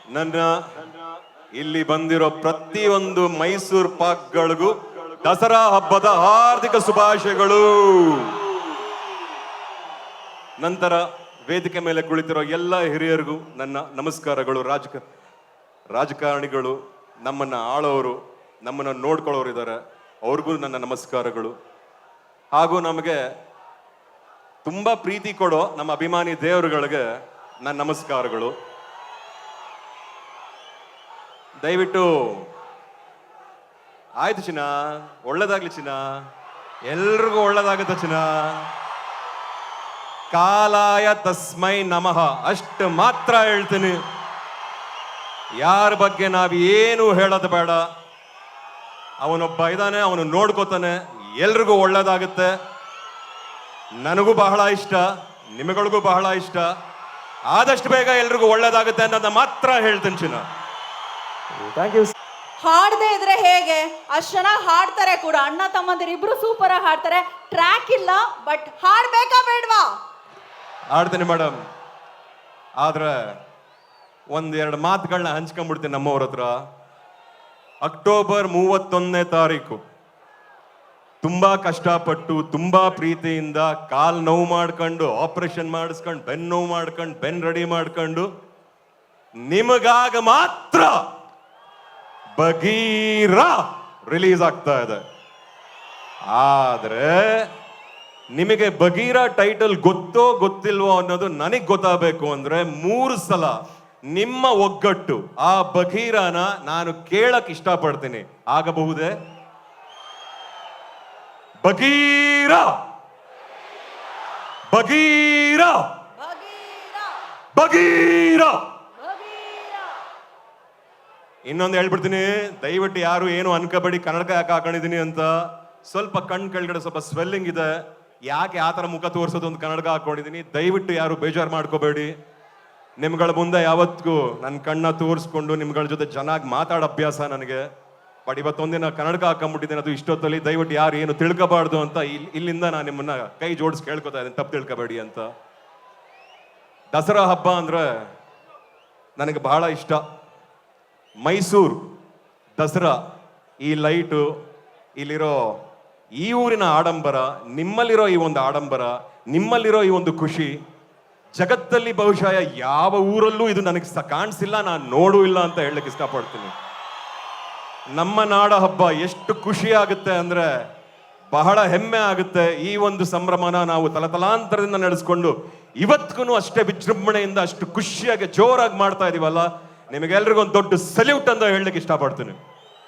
ನನ್ನ ಇಲ್ಲಿ ಬಂದಿರೋ ಪ್ರತಿಯೊಂದು ಮೈಸೂರು ಪಾಕ್ಗಳಿಗೂ ದಸರಾ ಹಬ್ಬದ ಹಾರ್ದಿಕ ಶುಭಾಶಯಗಳು. ನಂತರ ವೇದಿಕೆ ಮೇಲೆ ಕುಳಿತಿರೋ ಎಲ್ಲ ಹಿರಿಯರಿಗೂ ನನ್ನ ನಮಸ್ಕಾರಗಳು. ರಾಜಕಾರಣಿಗಳು, ನಮ್ಮನ್ನ ಆಳೋರು, ನಮ್ಮನ್ನ ನೋಡ್ಕೊಳ್ಳೋರು ಇದ್ದಾರೆ, ಅವ್ರಿಗೂ ನನ್ನ ನಮಸ್ಕಾರಗಳು. ಹಾಗೂ ನಮಗೆ ತುಂಬಾ ಪ್ರೀತಿ ಕೊಡೋ ನಮ್ಮ ಅಭಿಮಾನಿ ದೇವರುಗಳಿಗೆ ನನ್ನ ನಮಸ್ಕಾರಗಳು. ದಯವಿಟ್ಟು ಆಯ್ತು ಚಿನ್ನ, ಒಳ್ಳೇದಾಗ್ಲಿ ಚಿನ್ನ, ಎಲ್ರಿಗೂ ಒಳ್ಳೇದಾಗುತ್ತೆ ಚಿನ್ನ. ಕಾಲಾಯ ತಸ್ಮೈ ನಮಃ ಅಷ್ಟು ಮಾತ್ರ ಹೇಳ್ತೀನಿ. ಯಾರ ಬಗ್ಗೆ ನಾವೇನು ಹೇಳೋದು ಬೇಡ. ಅವನೊಬ್ಬ ಇದ್ದಾನೆ, ಅವನು ನೋಡ್ಕೋತಾನೆ, ಎಲ್ರಿಗೂ ಒಳ್ಳೇದಾಗುತ್ತೆ. ನನಗೂ ಬಹಳ ಇಷ್ಟ, ನಿಮಗಳಿಗೂ ಬಹಳ ಇಷ್ಟ. ಆದಷ್ಟು ಬೇಗ ಎಲ್ರಿಗೂ ಒಳ್ಳೇದಾಗುತ್ತೆ ಅನ್ನೋದನ್ನ ಮಾತ್ರ ಹೇಳ್ತೀನಿ ಚಿನ್ನ. Thank you. ಹಾಡದೆ ಇದ್ರೆ ಹೇಗೆ? ಅಷ್ಟು ಚೆನ್ನಾಗಿ ಹಾಡ್ತಾರೆ ಕೂಡ. ಅಣ್ಣ ತಮ್ಮಂದಿರು ಇಬ್ರು ಸೂಪರ್ ಆಗಿ ಹಾಡ್ತಾರೆ. ಟ್ರ್ಯಾಕ್ ಇಲ್ಲ, ಬಟ್ ಹಾಡ್ಬೇಕಾ ಬೇಡ್ವಾ? ಹಾಡ್ತೀನಿ ಮೇಡಮ್. ಆದ್ರೆ ಒಂದೆರಡು ಮಾತುಗಳನ್ನ ಹಂಚ್ಕೊಂಡ್ಬಿಡ್ತೀನಿ ನಮ್ಮವ್ರ ಹತ್ರ. ಅಕ್ಟೋಬರ್ 31ನೇ ತಾರೀಕು ತುಂಬಾ ಕಷ್ಟಪಟ್ಟು, ತುಂಬಾ ಪ್ರೀತಿಯಿಂದ ಕಾಲ್ ನೋವು ಮಾಡ್ಕೊಂಡು, ಆಪರೇಷನ್ ಮಾಡಿಸ್ಕೊಂಡು, ಬೆನ್ನು ನೋವು ಮಾಡ್ಕೊಂಡು, ಬೆನ್ನು ರೆಡಿ ಮಾಡ್ಕೊಂಡು ನಿಮಗಾಗ ಮಾತ್ರ ಬಗೀರ ರಿಲೀಸ್ ಆಗ್ತಾ ಇದೆ. ಆದ್ರೆ ನಿಮಗೆ ಬಗೀರ ಟೈಟಲ್ ಗೊತ್ತೋ ಗೊತ್ತಿಲ್ವೋ ಅನ್ನೋದು ನನಗ್ ಗೊತ್ತಾಗಬೇಕು ಅಂದ್ರೆ 3 ಸಲ ನಿಮ್ಮ ಒಗ್ಗಟ್ಟು ಆ ಬಗೀರನ ನಾನು ಕೇಳಕ್ ಇಷ್ಟಪಡ್ತೀನಿ. ಆಗಬಹುದೇ? ಬಗೀರ ಬಗೀರ ಬಗೀರ. ಇನ್ನೊಂದು ಹೇಳ್ಬಿಡ್ತೀನಿ, ದಯವಿಟ್ಟು ಯಾರು ಏನು ಅನ್ಕೋಬೇಡಿ ಕನ್ನಡಕ ಯಾಕೆ ಹಾಕೊಂಡಿದೀನಿ ಅಂತ. ಸ್ವಲ್ಪ ಕಣ್ ಕೆಳಗಡೆ ಸ್ವಲ್ಪ ಸ್ವೆಲ್ಲಿಂಗ್ ಇದೆ, ಯಾಕೆ ಆ ಥರ ಮುಖ ತೋರಿಸೋದು ಒಂದು ಕನ್ನಡಕ ಹಾಕೊಂಡಿದ್ದೀನಿ. ದಯವಿಟ್ಟು ಯಾರು ಬೇಜಾರು ಮಾಡ್ಕೋಬೇಡಿ. ನಿಮ್ಗಳ ಮುಂದೆ ಯಾವತ್ತಿಗೂ ನನ್ನ ಕಣ್ಣ ತೋರಿಸ್ಕೊಂಡು ನಿಮ್ಗಳ ಜೊತೆ ಚೆನ್ನಾಗಿ ಮಾತಾಡೋ ಅಭ್ಯಾಸ ನನಗೆ. ಬಟ್ ಇವತ್ತೊಂದಿನ ಕನ್ನಡಕ ಹಾಕೊಂಡ್ಬಿಟ್ಟಿದ್ದೀನಿ, ಅದು ಇಷ್ಟೊತ್ತಲ್ಲಿ. ದಯವಿಟ್ಟು ಯಾರು ಏನು ತಿಳ್ಕೋಬಾರ್ದು ಅಂತ ಇಲ್ಲಿಂದ ನಾನು ನಿಮ್ಮನ್ನ ಕೈ ಜೋಡಿಸಿ ಕೇಳ್ಕೊತಾ ಇದ್ದೀನಿ, ತಪ್ಪು ತಿಳ್ಕೊಬೇಡಿ ಅಂತ. ದಸರಾ ಹಬ್ಬ ಅಂದ್ರೆ ನನಗೆ ಬಹಳ ಇಷ್ಟ. ಮೈಸೂರು ದಸರಾ, ಈ ಲೈಟು, ಇಲ್ಲಿರೋ ಈ ಊರಿನ ಆಡಂಬರ, ನಿಮ್ಮಲ್ಲಿರೋ ಈ ಒಂದು ಆಡಂಬರ, ನಿಮ್ಮಲ್ಲಿರೋ ಈ ಒಂದು ಖುಷಿ ಜಗತ್ತಲ್ಲಿ ಬಹುಶಃ ಯಾವ ಊರಲ್ಲೂ ಇದು ನನಗೆ ಕಾಣಿಸಿಲ್ಲ, ನಾನು ನೋಡೂ ಇಲ್ಲ ಅಂತ ಹೇಳಲಿಕ್ಕೆ ಇಷ್ಟಪಡ್ತೀನಿ. ನಮ್ಮ ನಾಡ ಹಬ್ಬ ಎಷ್ಟು ಖುಷಿ ಆಗುತ್ತೆ ಅಂದ್ರೆ ಬಹಳ ಹೆಮ್ಮೆ ಆಗುತ್ತೆ. ಈ ಒಂದು ಸಂಭ್ರಮನ ನಾವು ತಲತಲಾಂತರದಿಂದ ನಡೆಸ್ಕೊಂಡು ಇವತ್ತಿಗೂ ಅಷ್ಟೇ ವಿಜೃಂಭಣೆಯಿಂದ ಅಷ್ಟು ಖುಷಿಯಾಗಿ ಜೋರಾಗಿ ಮಾಡ್ತಾ ಇದೀವಲ್ಲ, ನಿಮಗೆಲ್ರಿಗೂ ಒಂದು ದೊಡ್ಡ ಸಲ್ಯೂಟ್ ಅಂತ ಹೇಳಲಿಕ್ಕೆ ಇಷ್ಟಪಡ್ತೀನಿ.